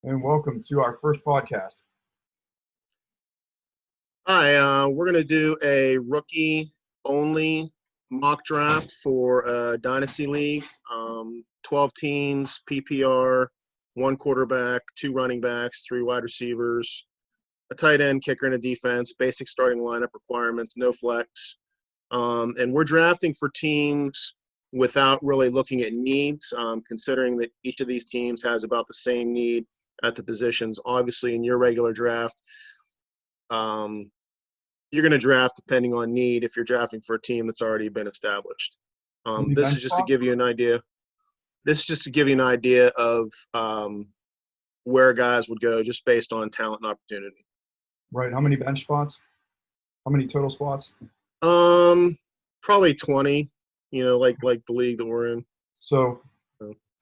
and welcome to our first podcast. Hi, we're going to do a rookie-only mock draft for Dynasty League. 12 teams, PPR, one quarterback, two running backs, three wide receivers, a tight end, kicker, and a defense, basic starting lineup requirements, no flex. And we're drafting for teams without really looking at needs, considering that each of these teams has about the same need at the positions. Obviously, in your regular draft, you're going to draft depending on need if you're drafting for a team that's already been established. This is just to give you an idea. This is just to give you an idea of where guys would go just based on talent and opportunity. Right. How many bench spots? How many total spots? Probably 20, like the league that we're in. So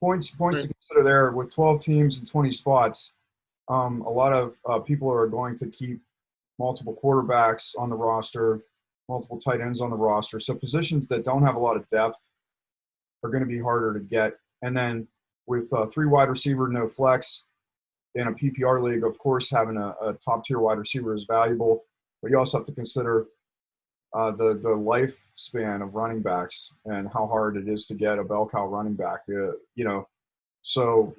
points to consider there with 12 teams and 20 spots. A lot of people are going to keep multiple quarterbacks on the roster, multiple tight ends on the roster. So positions that don't have a lot of depth are going to be harder to get. And then with three wide receiver, no flex in a PPR league, of course, having a top-tier wide receiver is valuable. But you also have to consider the lifespan of running backs and how hard it is to get a bell cow running back. So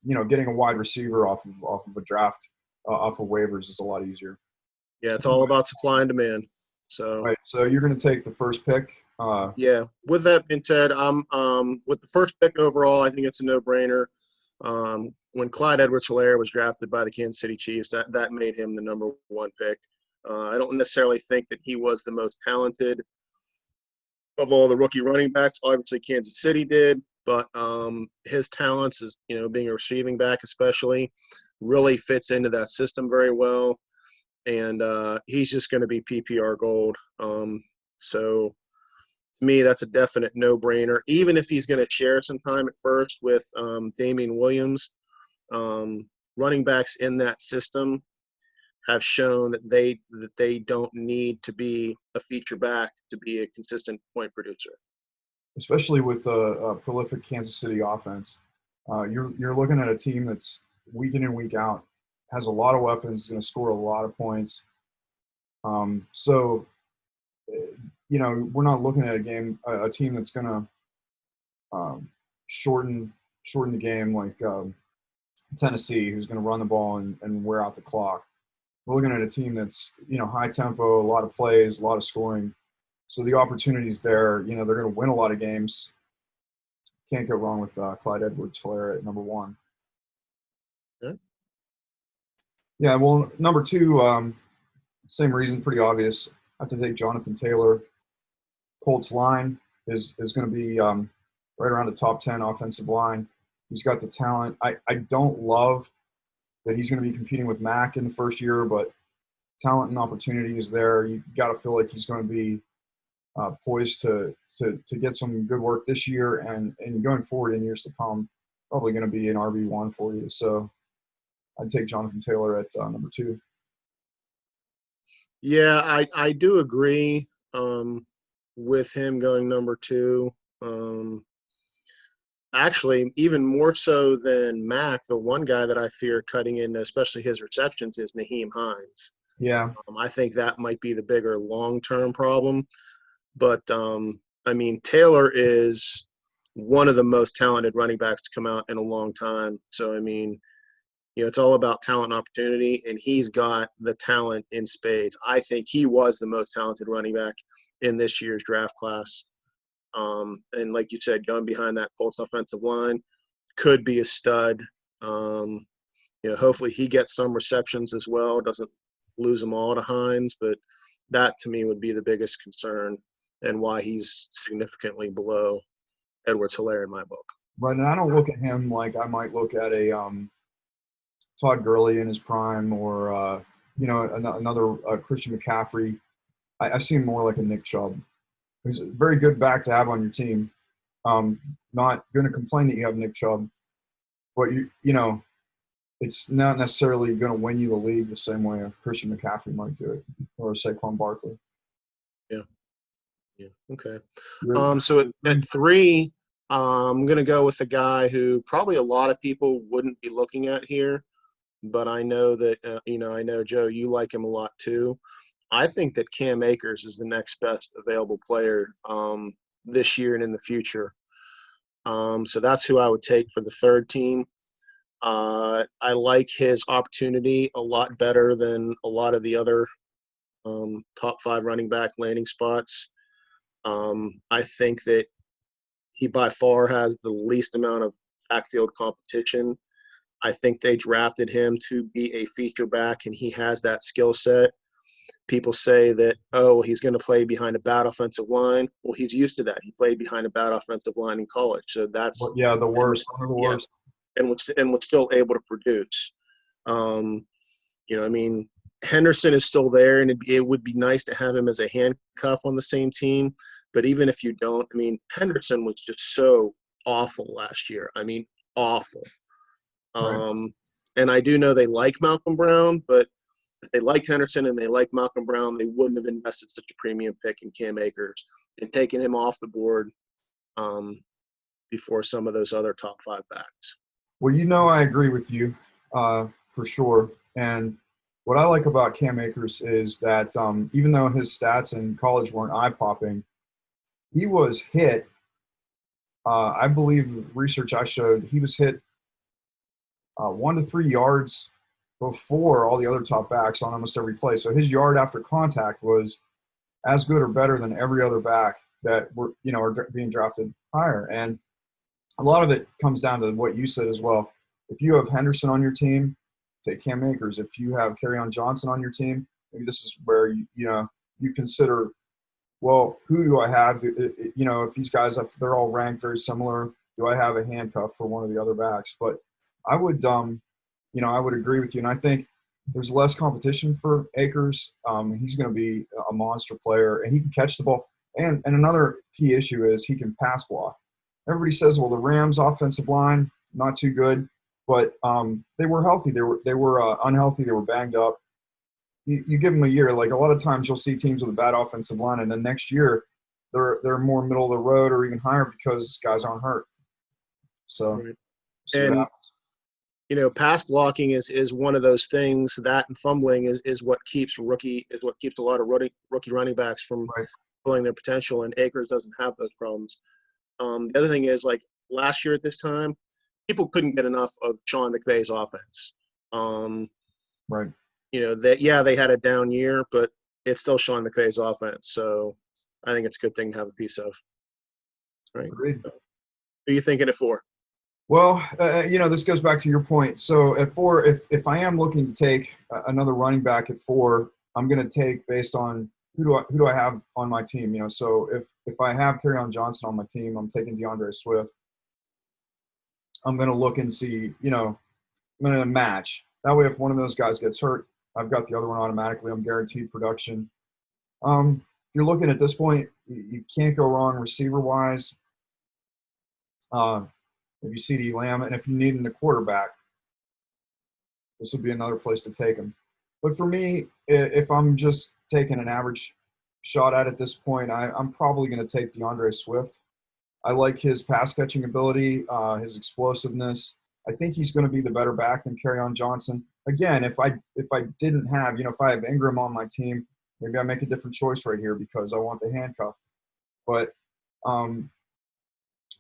getting a wide receiver off of a draft, off of waivers is a lot easier. Yeah, it's all about supply and demand. So right. So you're going to take the first pick. Yeah. With that being said, with the first pick overall, I think it's a no-brainer. When Clyde Edwards-helaire was drafted by the Kansas City Chiefs, that made him the number one pick. I don't necessarily think that he was the most talented of all the rookie running backs. Obviously, Kansas City did, but his talents is being a receiving back especially really fits into that system very well. And he's just going to be PPR gold. So to me, that's a definite no-brainer. Even if he's going to share some time at first with Damian Williams, running backs in that system have shown that they don't need to be a feature back to be a consistent point producer. Especially with the prolific Kansas City offense, you're looking at a team that's week in and week out has a lot of weapons, going to score a lot of points. So we're not looking at a team that's going to shorten the game like Tennessee, who's going to run the ball and wear out the clock. We're looking at a team that's high tempo, a lot of plays, a lot of scoring. So the opportunities there, they're going to win a lot of games. Can't go wrong with Clyde Edwards-helaire at number one. Good. Yeah, well, number two, same reason, pretty obvious. I have to take Jonathan Taylor. Colts line is going to be right around the top 10 offensive line. He's got the talent. I don't love that he's going to be competing with Mack in the first year, but talent and opportunity is there. You got to feel like he's going to be poised to get some good work this year and going forward in years to come. Probably going to be an RB1 for you. So I'd take Jonathan Taylor at number two. Yeah, I do agree with him going number two. Actually, even more so than Mack, the one guy that I fear cutting in, especially his receptions, is Nyheim Hines. Yeah. I think that might be the bigger long-term problem. But, Taylor is one of the most talented running backs to come out in a long time. So, it's all about talent and opportunity, and he's got the talent in spades. I think he was the most talented running back in this year's draft class. And like you said, going behind that Colts offensive line could be a stud. Hopefully he gets some receptions as well, doesn't lose them all to Hines, but that to me would be the biggest concern and why he's significantly below Edwards-helaire in my book. Right, and I don't look at him like I might look at a Todd Gurley in his prime or, another Christian McCaffrey. I see him more like a Nick Chubb. He's a very good back to have on your team. Not going to complain that you have Nick Chubb, but it's not necessarily going to win you the league the same way a Christian McCaffrey might do it or a Saquon Barkley. Yeah. Okay. So at three, I'm going to go with the guy who probably a lot of people wouldn't be looking at here. but I know that, I know, Joe, you like him a lot too. I think that Cam Akers is the next best available player this year and in the future. So that's who I would take for the third team. I like his opportunity a lot better than a lot of the other top 5 running back landing spots. I think that he by far has the least amount of backfield competition. I think they drafted him to be a feature back, and he has that skill set. People say that, oh, he's going to play behind a bad offensive line. Well, he's used to that. He played behind a bad offensive line in college. So that's But yeah, the worst, one of the worst. and was still able to produce. I mean, Henderson is still there, and it would be nice to have him as a handcuff on the same team. But even if you don't, I mean, Henderson was just so awful last year. I mean, awful. Right. And I do know they like Malcolm Brown, but if they liked Henderson and they liked Malcolm Brown, they wouldn't have invested such a premium pick in Cam Akers and taken him off the board before some of those other top 5 backs. Well, I agree with you for sure. And what I like about Cam Akers is that even though his stats in college weren't eye-popping, he was hit. I believe research I showed he was hit 1 to 3 yards before all the other top backs on almost every play. So his yard after contact was as good or better than every other back that are being drafted higher. And a lot of it comes down to what you said as well. If you have Henderson on your team, take Cam Akers. If you have Kerryon Johnson on your team, maybe this is where you consider, well, who do I have? If these guys, if they're all ranked very similar, do I have a handcuff for one of the other backs? But I would, I would agree with you, and I think there's less competition for Akers. He's going to be a monster player, and he can catch the ball. And another key issue is he can pass block. Everybody says, well, the Rams' offensive line not too good, but they were healthy. They were unhealthy. They were banged up. You give them a year. Like a lot of times, you'll see teams with a bad offensive line, and then next year they're more middle of the road or even higher because guys aren't hurt. So, Right. see what And happens. pass blocking is one of those things. That and fumbling is what keeps a lot of rookie running backs from Right. pulling their potential. And Akers doesn't have those problems. The other thing is, like last year at this time, people couldn't get enough of Sean McVay's offense. Right. They had a down year, but it's still Sean McVay's offense. So I think it's a good thing to have a piece of. Right. Agreed. Who are you thinking it for? Well, this goes back to your point. So at 4, if I am looking to take another running back at 4, I'm going to take based on who do I have on my team. So if I have Kerryon Johnson on my team, I'm taking DeAndre Swift. I'm going to look and see, I'm going to match. That way, if one of those guys gets hurt, I've got the other one automatically. I'm guaranteed production. If you're looking at this point, you can't go wrong receiver-wise. Maybe CD Lamb, and if you need a quarterback, this would be another place to take him. But for me, if I'm just taking an average shot at this point, I'm probably going to take DeAndre Swift. I like his pass-catching ability, his explosiveness. I think he's going to be the better back than Kerryon Johnson. Again, if I didn't have, if I have Ingram on my team, maybe I make a different choice right here because I want the handcuff. But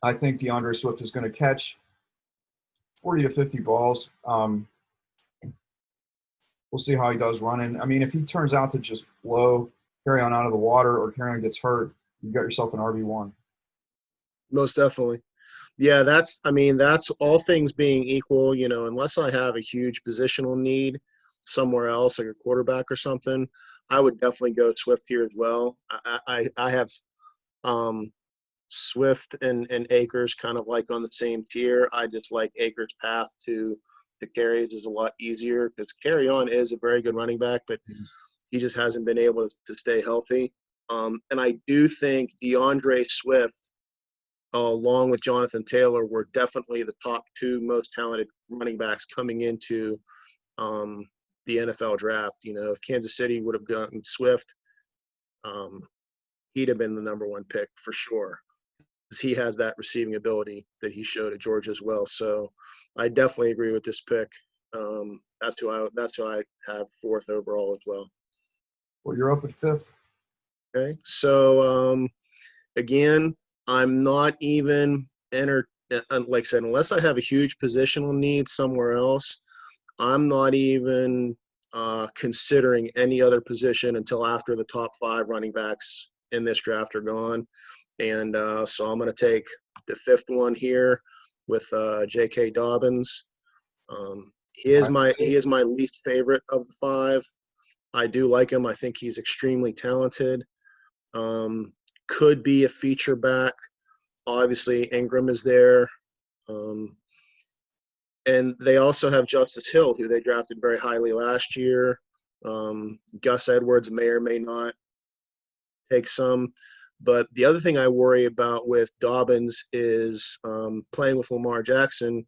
I think DeAndre Swift is going to catch 40 to 50 balls. We'll see how he does running. I mean, if he turns out to just blow Kerryon out of the water or Kerryon gets hurt, you got yourself an RB1. Most definitely. Yeah, that's all things being equal, unless I have a huge positional need somewhere else, like a quarterback or something, I would definitely go Swift here as well. I have Swift and Akers kind of like on the same tier. I just like Akers' path to carries is a lot easier because Kerryon is a very good running back, but he just hasn't been able to stay healthy. And I do think DeAndre Swift, along with Jonathan Taylor, were definitely the top 2 most talented running backs coming into the NFL draft. If Kansas City would have gotten Swift, he'd have been the number 1 pick for sure, because he has that receiving ability that he showed at Georgia as well. So I definitely agree with this pick. That's who I have fourth overall as well. Well, you're up at fifth. Okay, so again, I'm not even like I said, unless I have a huge positional need somewhere else, I'm not even considering any other position until after the top 5 running backs in this draft are gone. And so I'm going to take the 5th one here with J.K. Dobbins. He is my least favorite of the 5. I do like him. I think he's extremely talented. Could be a feature back. Obviously, Ingram is there. And they also have Justice Hill, who they drafted very highly last year. Gus Edwards may or may not take some. But the other thing I worry about with Dobbins is playing with Lamar Jackson.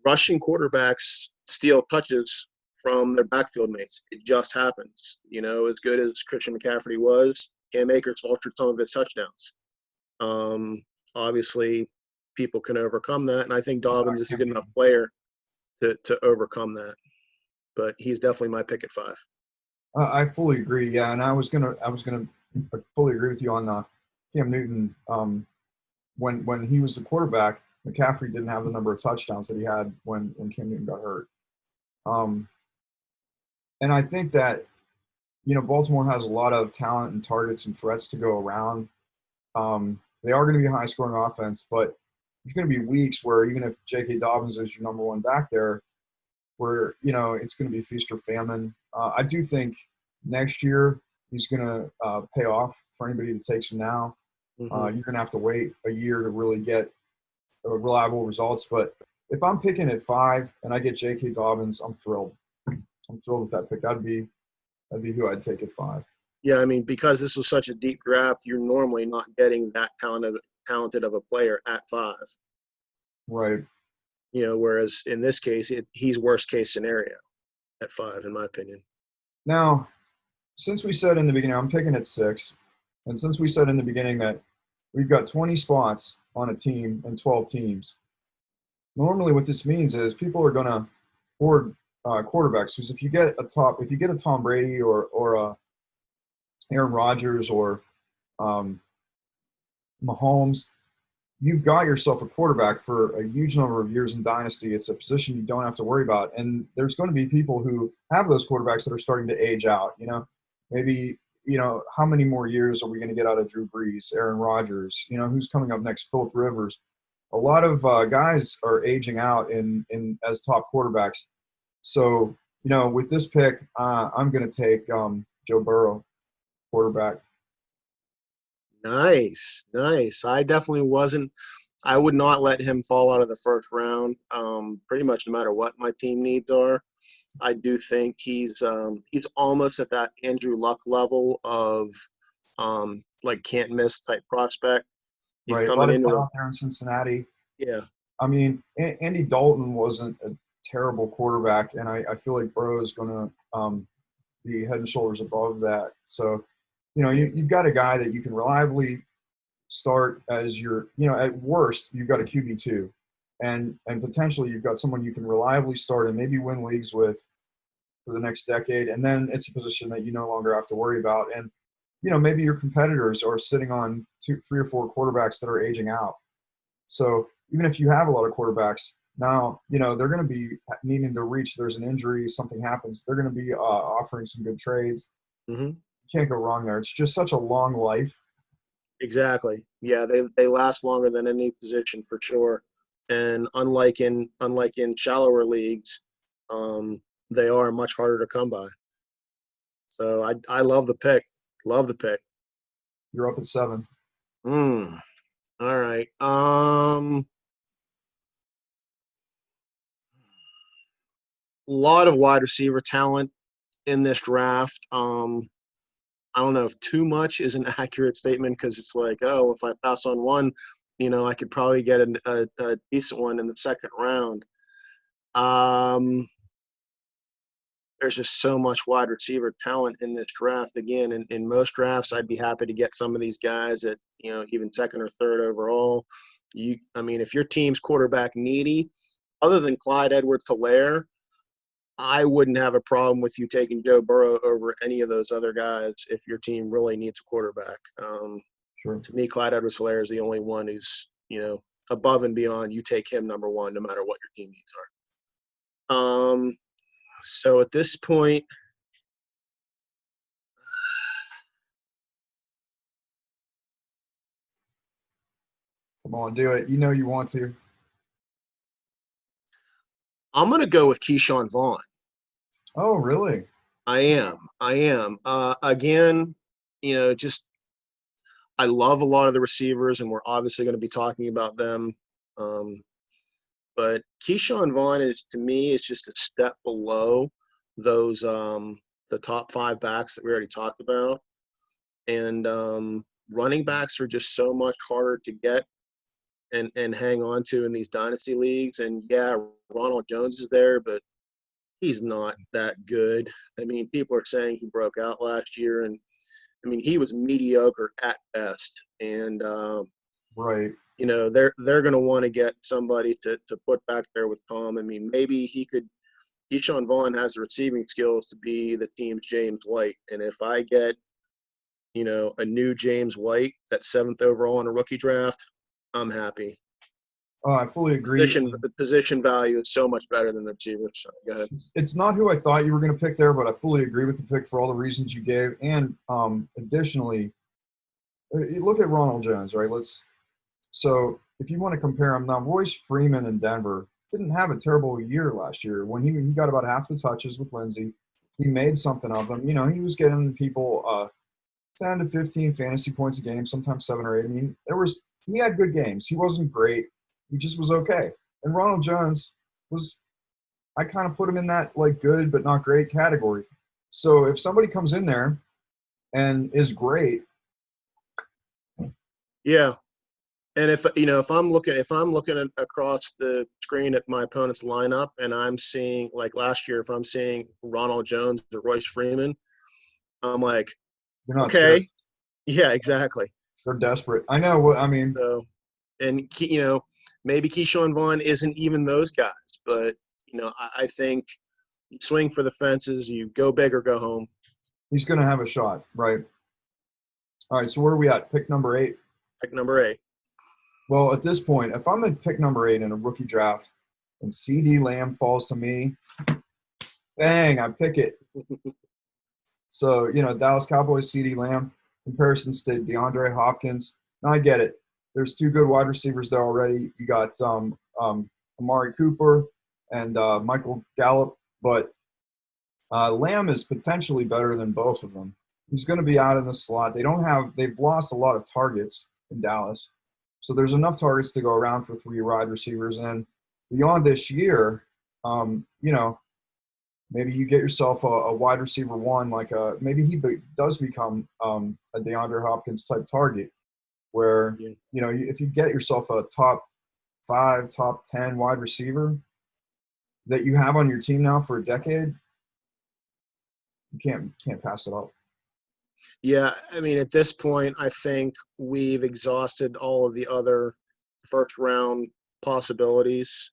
Rushing quarterbacks steal touches from their backfield mates. It just happens. As good as Christian McCaffrey was, Cam Akers altered some of his touchdowns. Obviously, people can overcome that, and I think Dobbins is a good enough player to overcome that. But he's definitely my pick at 5. I fully agree. Yeah, and I was gonna fully agree with you on Cam Newton. When he was the quarterback, McCaffrey didn't have the number of touchdowns that he had when Cam Newton got hurt. And I think that Baltimore has a lot of talent and targets and threats to go around. They are going to be a high-scoring offense, but there's going to be weeks where even if J.K. Dobbins is your number 1 back there, where it's going to be feast or famine. I do think next year he's going to pay off for anybody that takes him now. Mm-hmm. You're going to have to wait a year to really get reliable results. But if I'm picking at 5 and I get J.K. Dobbins, I'm thrilled. I'm thrilled with that pick. That'd be who I'd take at 5. Yeah, I mean, because this was such a deep draft, you're normally not getting that talented of a player at 5. Right. Whereas in this case, he's worst case scenario at 5, in my opinion. Now, since we said in the beginning, I'm picking at 6, and since we said in the beginning that we've got 20 spots on a team and 12 teams, normally what this means is people are going to hoard quarterbacks. Because if you get a Tom Brady or a Aaron Rodgers or Mahomes, you've got yourself a quarterback for a huge number of years in Dynasty. It's a position you don't have to worry about. And there's going to be people who have those quarterbacks that are starting to age out. Maybe, how many more years are we going to get out of Drew Brees, Aaron Rodgers? Who's coming up next? Phillip Rivers. A lot of guys are aging out in as top quarterbacks. So, with this pick, I'm going to take Joe Burrow, quarterback. Nice. I would not let him fall out of the first round, pretty much no matter what my team needs are. I do think he's almost at that Andrew Luck level of like can't miss type prospect. He's right, a lot of talent there in Cincinnati. Yeah. I mean, Andy Dalton wasn't a terrible quarterback, and I feel like Burrow is going to be head and shoulders above that. So, you've got a guy that you can reliably start as your, at worst, you've got a QB2. And potentially you've got someone you can reliably start and maybe win leagues with for the next decade. And then it's a position that you no longer have to worry about. And, maybe your competitors are sitting on 2, 3, or 4 quarterbacks that are aging out. So even if you have a lot of quarterbacks, now, they're going to be needing to reach. There's an injury, something happens. They're going to be offering some good trades. Mm-hmm. You can't go wrong there. It's just such a long life. Exactly. Yeah, they last longer than any position for sure. And unlike in shallower leagues, they are much harder to come by. So I love the pick. Love the pick. You're up at 7. All right. Lot of wide receiver talent in this draft. I don't know if too much is an accurate statement because it's like, oh, if I pass on one, I could probably get a decent one in the second round. There's just so much wide receiver talent in this draft. Again, in most drafts, I'd be happy to get some of these guys at, even second or third overall. If your team's quarterback needy, other than Clyde Edwards-Helaire, I wouldn't have a problem with you taking Joe Burrow over any of those other guys if your team really needs a quarterback. Sure. To me, Clyde Edwards-Helaire is the only one who's, above and beyond. You take him number one no matter what your team needs are. So at this point, Come on, do it. You know you want to. I'm going to go with Keyshawn Vaughn. Oh, really? I am. Again, just I love a lot of the receivers, and we're obviously going to be talking about them. But Keyshawn Vaughn to me, is just a step below those the top 5 backs that we already talked about. And running backs are just so much harder to get and hang on to in these dynasty leagues. And yeah, Ronald Jones is there, but he's not that good. I mean, people are saying he broke out last year, and I mean, he was mediocre at best. And Right. they're going to want to get somebody to put back there with Tom. I mean, maybe Keyshawn Vaughn has the receiving skills to be the team's James White. And if I get, a new James White, that 7th overall in a rookie draft, I'm happy. Oh, I fully agree. The position value is so much better than the receivers. So go ahead. It's not who I thought you were going to pick there, but I fully agree with the pick for all the reasons you gave. And additionally, you look at Ronald Jones, right? So if you want to compare him now, Royce Freeman in Denver didn't have a terrible year last year. When he got about half the touches with Lindsey, he made something of them. He was getting people 10 to 15 fantasy points a game, sometimes 7 or 8. I mean, he had good games. He wasn't great. He just was okay. And Ronald Jones I kind of put him in that like good but not great category. So if somebody comes in there and is great. Yeah. And if I'm looking across the screen at my opponent's lineup and I'm seeing, like last year, if I'm seeing Ronald Jones or Royce Freeman, I'm like, They're not okay. scared. Yeah, exactly. They're desperate. I know what I mean. So, and maybe Keyshawn Vaughn isn't even those guys, but I think you swing for the fences, you go big or go home. He's going to have a shot, right? All right, so where are we at? Pick number 8? Pick number 8. Well, at this point, if I'm at pick number 8 in a rookie draft and CeeDee Lamb falls to me, bang, I pick it. So, Dallas Cowboys, CeeDee Lamb, comparisons to DeAndre Hopkins. Now, I get it. There's 2 good wide receivers there already. You got Amari Cooper and Michael Gallup, but Lamb is potentially better than both of them. He's going to be out in the slot. They've lost a lot of targets in Dallas. So there's enough targets to go around for 3 wide receivers. And beyond this year, maybe you get yourself a wide receiver 1, maybe he does become a DeAndre Hopkins type target where, if you get yourself a top 5, top 10 wide receiver that you have on your team now for a decade, you can't pass it up. Yeah, I mean, at this point, I think we've exhausted all of the other first-round possibilities.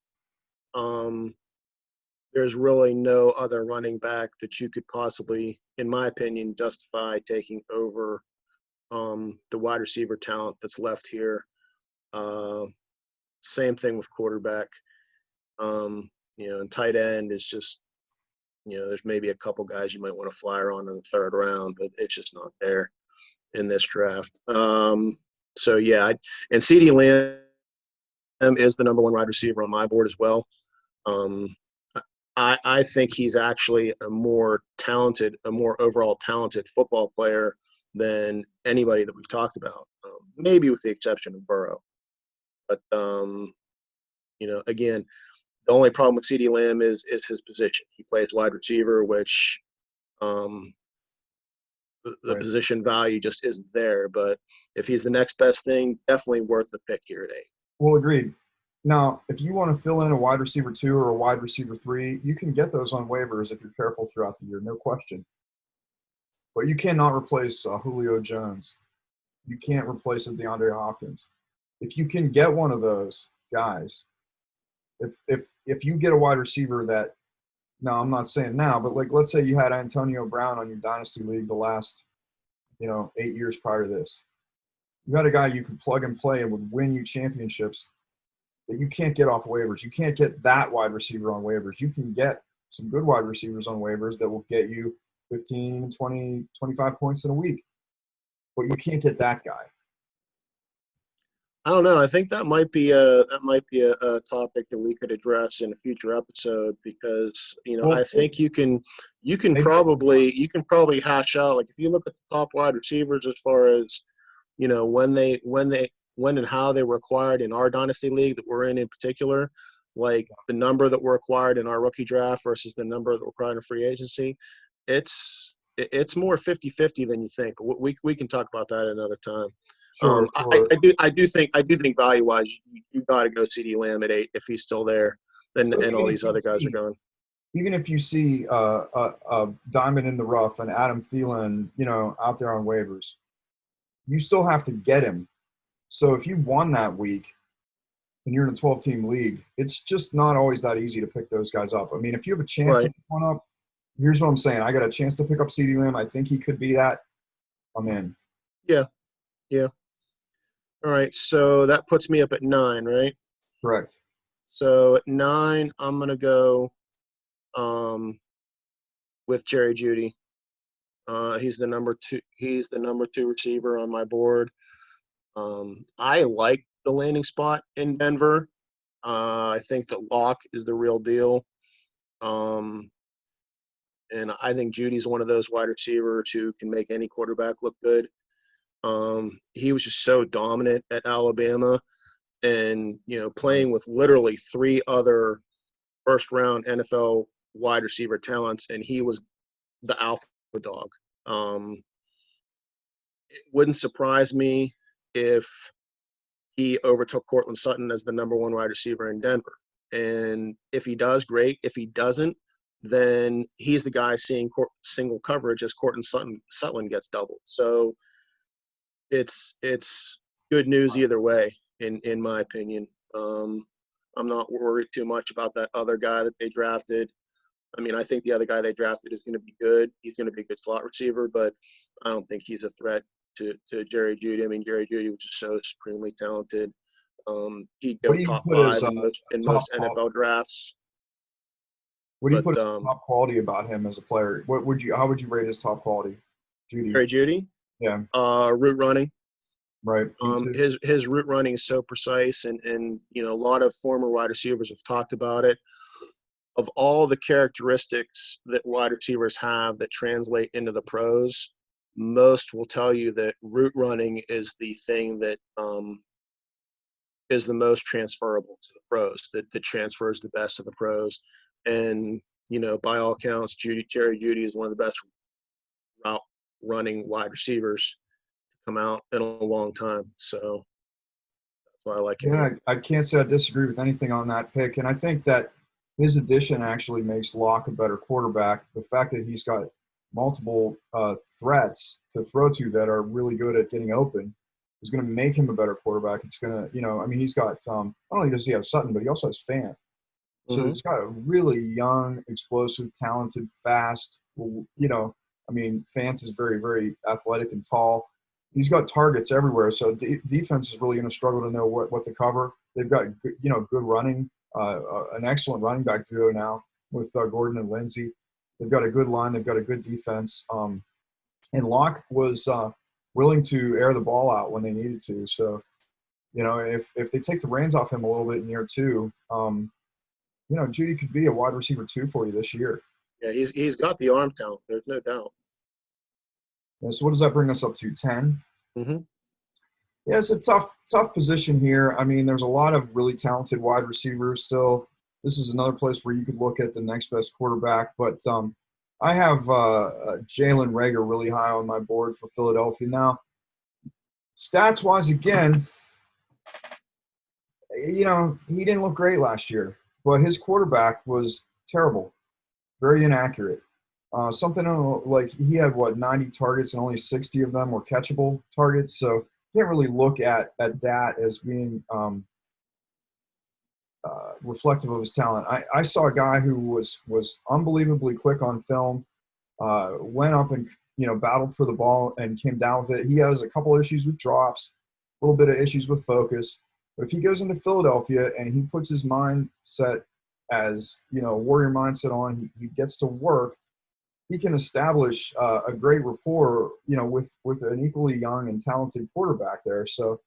There's really no other running back that you could possibly, in my opinion, justify taking over the wide receiver talent that's left here. Same thing with quarterback. And tight end is just, there's maybe a couple guys you might want to flyer on in the 3rd round, but it's just not there in this draft. So yeah, and CeeDee Lamb is the number 1 wide receiver on my board as well. I think he's actually a more overall talented football player than anybody that we've talked about, maybe with the exception of Burrow. But again, the only problem with CeeDee Lamb is his position. He plays wide receiver, which the Right. position value just isn't there. But if he's the next best thing, definitely worth the pick here at 8. Well, agreed. Now, if you want to fill in a wide receiver 2 or a wide receiver 3, you can get those on waivers if you're careful throughout the year, no question. But you cannot replace Julio Jones. You can't replace a DeAndre Hopkins. If you can get one of those guys, if if you get a wide receiver that, no, I'm not saying now, but like let's say you had Antonio Brown on your dynasty league the last 8 years prior to this. You had a guy you could plug and play and would win you championships that you can't get off waivers. You can't get that wide receiver on waivers. You can get some good wide receivers on waivers that will get you 15, 20, 25 points in a week. But you can't get that guy. I don't know. I think that might be a topic that we could address in a future episode because I think you can probably hash out, like, if you look at the top wide receivers as far as when and how they were acquired in our dynasty league that we're in particular, like the number that were acquired in our rookie draft versus the number that were acquired in free agency, it's more 50-50 than you think. We can talk about that another time. Sure. I do think value wise, you got to go CD Lamb at 8 if he's still there, and all these other guys are gone. Even if you see a diamond in the rough and Adam Thielen, out there on waivers, you still have to get him. So if you won that week and you're in a 12-team league, it's just not always that easy to pick those guys up. I mean, if you have a chance to pick one up, here's what I'm saying. I got a chance to pick up CD Lamb. I think he could be that. I'm in. Yeah. All right, so that puts me up at 9, right? Correct. So at 9, I'm gonna go with Jerry Jeudy. He's the number 2. He's the number 2 receiver on my board. I like the landing spot in Denver. I think that Locke is the real deal. And I think Judy's one of those wide receivers who can make any quarterback look good. He was just so dominant at Alabama, and playing with literally 3 other first-round NFL wide receiver talents, and he was the alpha dog. It wouldn't surprise me if he overtook Cortland Sutton as the number 1 wide receiver in Denver. And if he does, great. If he doesn't, then he's the guy seeing single coverage as Cortland Sutton gets doubled. So it's good news either way, in my opinion. I'm not worried too much about that other guy that they drafted. I mean, I think the other guy they drafted is going to be good. He's going to be a good slot receiver, but I don't think he's a threat to Jerry Jeudy. I mean, Jerry Jeudy was just so supremely talented. He'd go top 5 in most NFL drafts. What do you put as top quality about him as a player? How would you rate his top quality? Jerry Jeudy? Yeah. Route running. Right. His route running is so precise, and a lot of former wide receivers have talked about it. Of all the characteristics that wide receivers have that translate into the pros, most will tell you that route running is the thing that is the most transferable to the pros, that transfers the best to the pros. And, by all accounts, Jerry Jeudy is one of the best route running wide receivers to come out in a long time. So that's why I like him. Yeah, I can't say I disagree with anything on that pick. And I think that his addition actually makes Locke a better quarterback. The fact that he's got multiple threats to throw to that are really good at getting open is going to make him a better quarterback. It's going to, he's got, not only does he have Sutton, but he also has Fant. So he's got a really young, explosive, talented, fast, Fant is very, very athletic and tall. He's got targets everywhere. So defense is really going to struggle to know what to cover. They've got, good running, an excellent running back duo now with Gordon and Lindsey. They've got a good line. They've got a good defense. And Locke was willing to air the ball out when they needed to. So, if they take the reins off him a little bit in year 2, Jeudy could be a wide receiver 2 for you this year. Yeah, he's got the arm talent. There's no doubt. Yeah, so what does that bring us up to, 10? Mm-hmm. Yeah, it's a tough position here. I mean, there's a lot of really talented wide receivers still. This is another place where you could look at the next best quarterback. But I have Jalen Reagor really high on my board for Philadelphia. Now, stats-wise, again, he didn't look great last year. But his quarterback was terrible, very inaccurate. Something like he had, 90 targets and only 60 of them were catchable targets. So you can't really look at that as being reflective of his talent. I saw a guy who was unbelievably quick on film, went up and battled for the ball and came down with it. He has a couple issues with drops, a little bit of issues with focus. But if he goes into Philadelphia and he puts his mindset as warrior mindset on, he gets to work. He can establish a great rapport, with an equally young and talented quarterback there. So,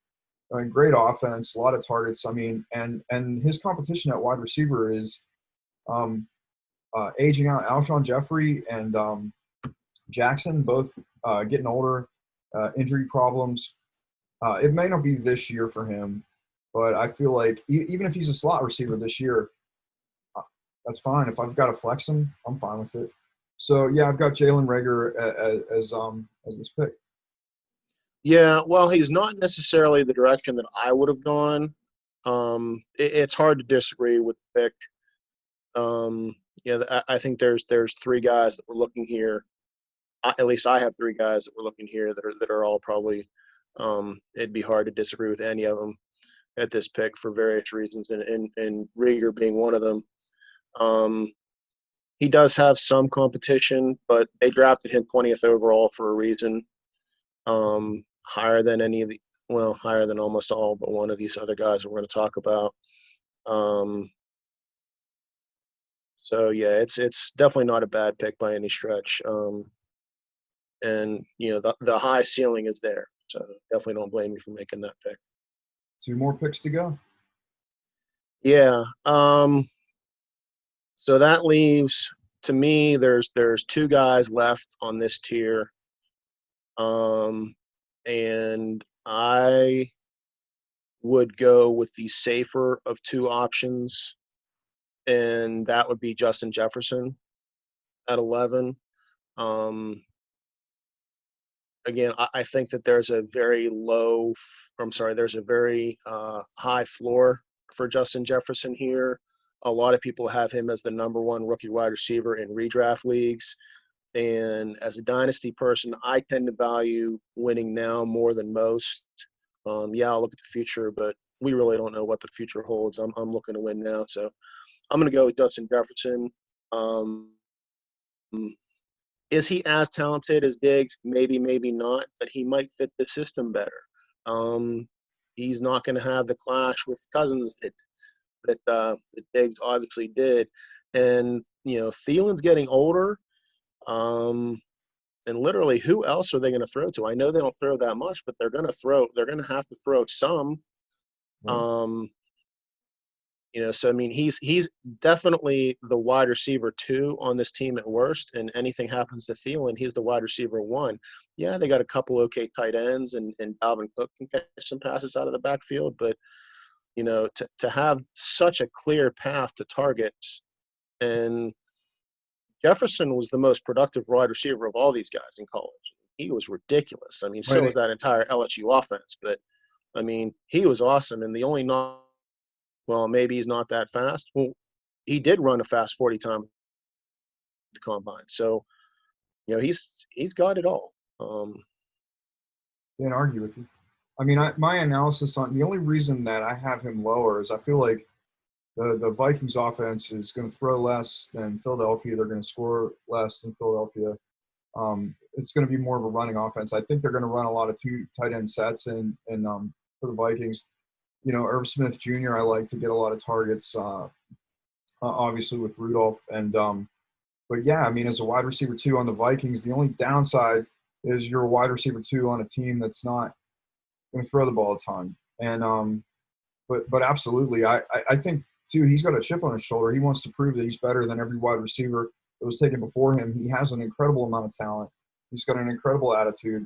I mean, great offense, a lot of targets. I mean, and his competition at wide receiver is aging out. Alshon Jeffrey and Jackson, both getting older, injury problems. It may not be this year for him, but I feel like even if he's a slot receiver this year, that's fine. If I've got to flex him, I'm fine with it. So yeah, I've got Jalen Reagor as this pick. Yeah, well, he's not necessarily the direction that I would have gone. It's hard to disagree with the pick. I think there's three guys that we're looking here. At least I have three guys that we're looking here that are all probably. It'd be hard to disagree with any of them at this pick for various reasons, and Reagor being one of them. He does have some competition, but they drafted him 20th overall for a reason. Higher than higher than almost all but one of these other guys that we're going to talk about. So yeah, it's definitely not a bad pick by any stretch. And the high ceiling is there, so definitely don't blame me for making that pick. 2 more picks to go. Yeah. So that leaves, to me, there's 2 guys left on this tier. And I would go with the safer of 2 options, and that would be Justin Jefferson at 11. Again, I think that there's a very high floor for Justin Jefferson here. A lot of people have him as the number 1 rookie wide receiver in redraft leagues. And as a dynasty person, I tend to value winning now more than most. I'll look at the future, but we really don't know what the future holds. I'm looking to win now, so I'm going to go with Justin Jefferson. Is he as talented as Diggs? Maybe, maybe not, but he might fit the system better. He's not going to have the clash with Cousins that Diggs obviously did. And, Thielen's getting older. And literally, who else are they going to throw to? I know they don't throw that much, but they're going to have to throw some. Right. So I mean, he's definitely the wide receiver 2 on this team at worst. And anything happens to Thielen, he's the wide receiver 1. Yeah, they got a couple okay tight ends, and Dalvin Cook can catch some passes out of the backfield. But to have such a clear path to targets, and Jefferson was the most productive wide receiver of all these guys in college. He was ridiculous. I mean, so was that entire LSU offense. But I mean, he was awesome. And the only well, maybe he's not that fast. Well, he did run a fast 40 time at the combine. So, he's got it all. Can't argue with you. I mean, my analysis on the only reason that I have him lower is I feel like the Vikings offense is going to throw less than Philadelphia. They're going to score less than Philadelphia. It's going to be more of a running offense. I think they're going to run a lot of 2 tight end sets for the Vikings. Irv Smith Jr., I like to get a lot of targets, obviously with Rudolph. But yeah, I mean, as a wide receiver 2 on the Vikings, the only downside is you're a wide receiver 2 on a team that's not going to throw the ball a ton. And but absolutely, I think too, he's got a chip on his shoulder. He wants to prove that he's better than every wide receiver that was taken before him. He has an incredible amount of talent. He's got an incredible attitude.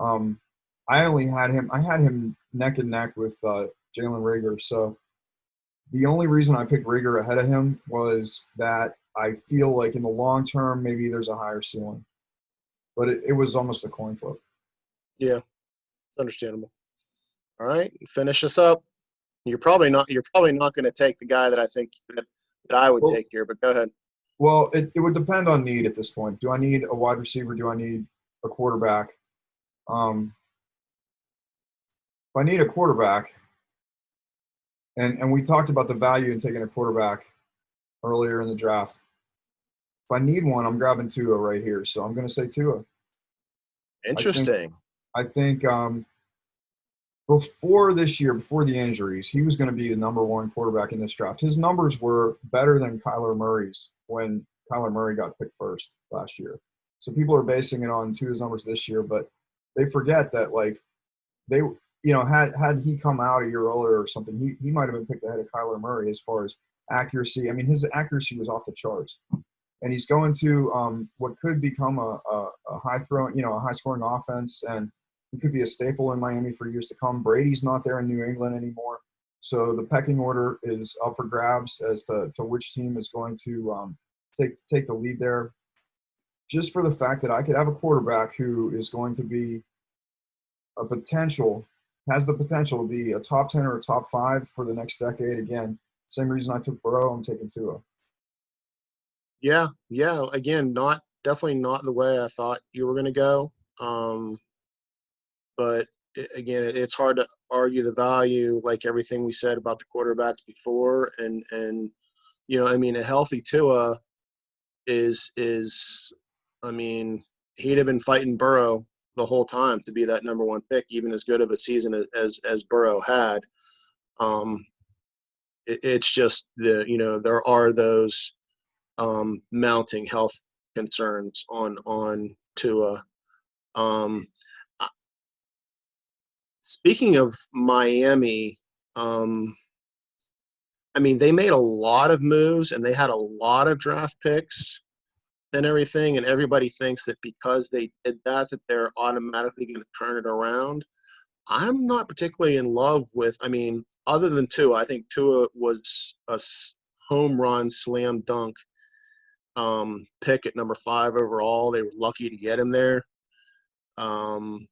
I had him neck and neck with Jalen Reagor. So the only reason I picked Reagor ahead of him was that I feel like in the long term, maybe there's a higher ceiling. But it was almost a coin flip. Yeah, understandable. All right, finish this up. You're probably not going to take the guy that I think that I would take here, but go ahead. Well, it would depend on need at this point. Do I need a wide receiver? Do I need a quarterback? If I need a quarterback And we talked about the value in taking a quarterback earlier in the draft. If I need one, I'm grabbing Tua right here. So I'm going to say Tua. Interesting. I think before this year, before the injuries, he was going to be the number one quarterback in this draft. His numbers were better than Kyler Murray's when Kyler Murray got picked first last year. So people are basing it on Tua's numbers this year, but they forget that they had he come out a year earlier or something, he might have been picked ahead of Kyler Murray as far as accuracy. I mean, his accuracy was off the charts. And he's going to what could become a high throwing, a high scoring offense, and he could be a staple in Miami for years to come. Brady's not there in New England anymore, so the pecking order is up for grabs as to which team is going to take the lead there. Just for the fact that I could have a quarterback who is going to be has the potential to be a top 10 or a top 5 for the next decade. Again, same reason I took Burrow, I'm taking Tua. Yeah. Again, definitely not the way I thought you were going to go. But again, it's hard to argue the value, like everything we said about the quarterbacks before. And I mean, a healthy Tua is I mean, he'd have been fighting Burrow the whole time to be that number one pick, even as good of a season as Burrow had. It's just there are those mounting health concerns on Tua. Speaking of Miami, I mean, they made a lot of moves and they had a lot of draft picks and everything, and everybody thinks that because they did that they're automatically going to turn it around. I'm not particularly in love with, I mean, other than Tua, I think Tua was a home run, slam dunk pick at number 5 overall. They were lucky to get him there. But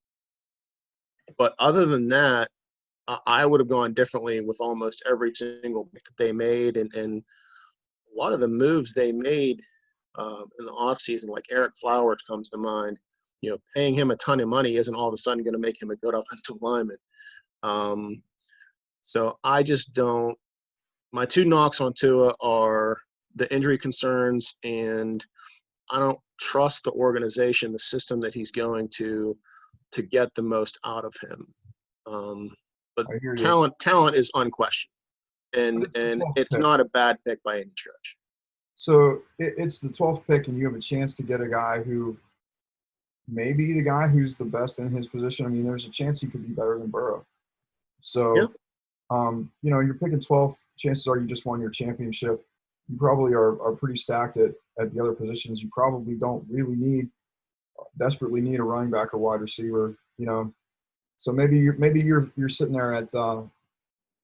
other than that, I would have gone differently with almost every single pick that they made. And a lot of the moves they made in the offseason, like Eric Flowers comes to mind, paying him a ton of money isn't all of a sudden going to make him a good offensive lineman. So I just don't – my 2 knocks on Tua are the injury concerns, and I don't trust the organization, the system that he's going to get the most out of him. But talent is unquestioned, and it's not a bad pick by any stretch. So it's the 12th pick, and you have a chance to get a guy who may be the guy who's the best in his position. I mean, there's a chance he could be better than Burrow. So, you're picking 12th. Chances are you just won your championship. You probably are pretty stacked at the other positions. You probably don't really desperately need a running back or wide receiver. So maybe you're sitting there at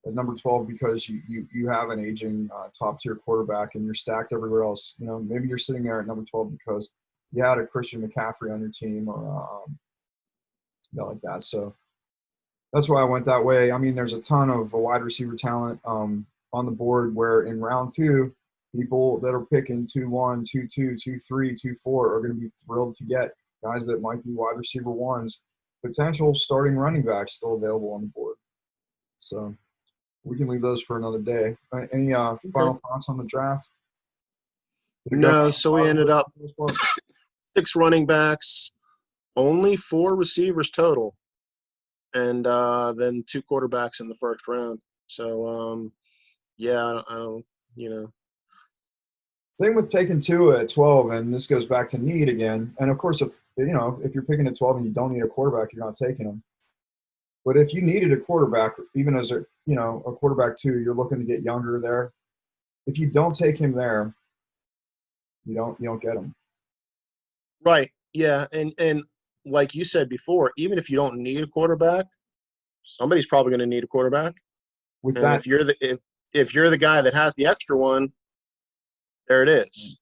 number 12 because you have an aging top tier quarterback and you're stacked everywhere else. Maybe you're sitting there at number 12 because you had a Christian McCaffrey on your team or like that. So that's why I went that way. I mean, there's a ton of wide receiver talent on the board where in round 2, people that are picking 2-1, 2-2, 2-3, 2-4 are going to be thrilled to get guys that might be wide receiver ones, potential starting running backs still available on the board. So we can leave those for another day. Any final thoughts on the draft? No, so we ended up 6 running backs, only 4 receivers total, and then 2 quarterbacks in the first round. So, I don't, Thing with taking Tua at 12, and this goes back to need again. And of course, if you're picking at 12 and you don't need a quarterback, you're not taking him. But if you needed a quarterback, even as a quarterback 2, you're looking to get younger there. If you don't take him there, you don't get him. Right. Yeah. And like you said before, even if you don't need a quarterback, somebody's probably going to need a quarterback. With and that, if you're the guy that has the extra one, there it is.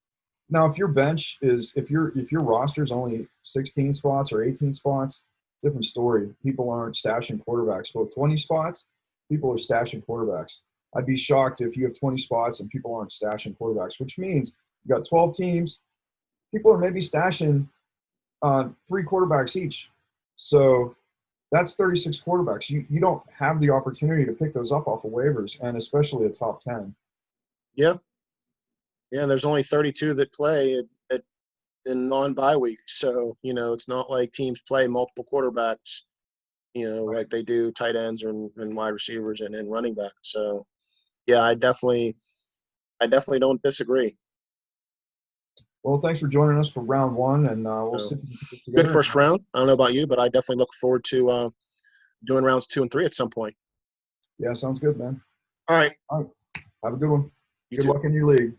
Now, if your bench is if your roster is only 16 spots or 18 spots, different story. People aren't stashing quarterbacks. But with 20 spots, people are stashing quarterbacks. I'd be shocked if you have 20 spots and people aren't stashing quarterbacks, which means you got 12 teams. People are maybe stashing 3 quarterbacks each. So that's 36 quarterbacks. You don't have the opportunity to pick those up off of waivers, and especially a top 10. Yeah. Yeah, there's only 32 that play in non-bye weeks. So, it's not like teams play multiple quarterbacks, like they do tight ends and wide receivers and running backs. So, yeah, I definitely don't disagree. Well, thanks for joining us for round 1, and we'll So, see if we can put this good together. first round. I don't know about you, but I definitely look forward to doing rounds 2 and 3 at some point. Yeah, sounds good, man. All right. All right. Have a good one. You Good too. luck in your league.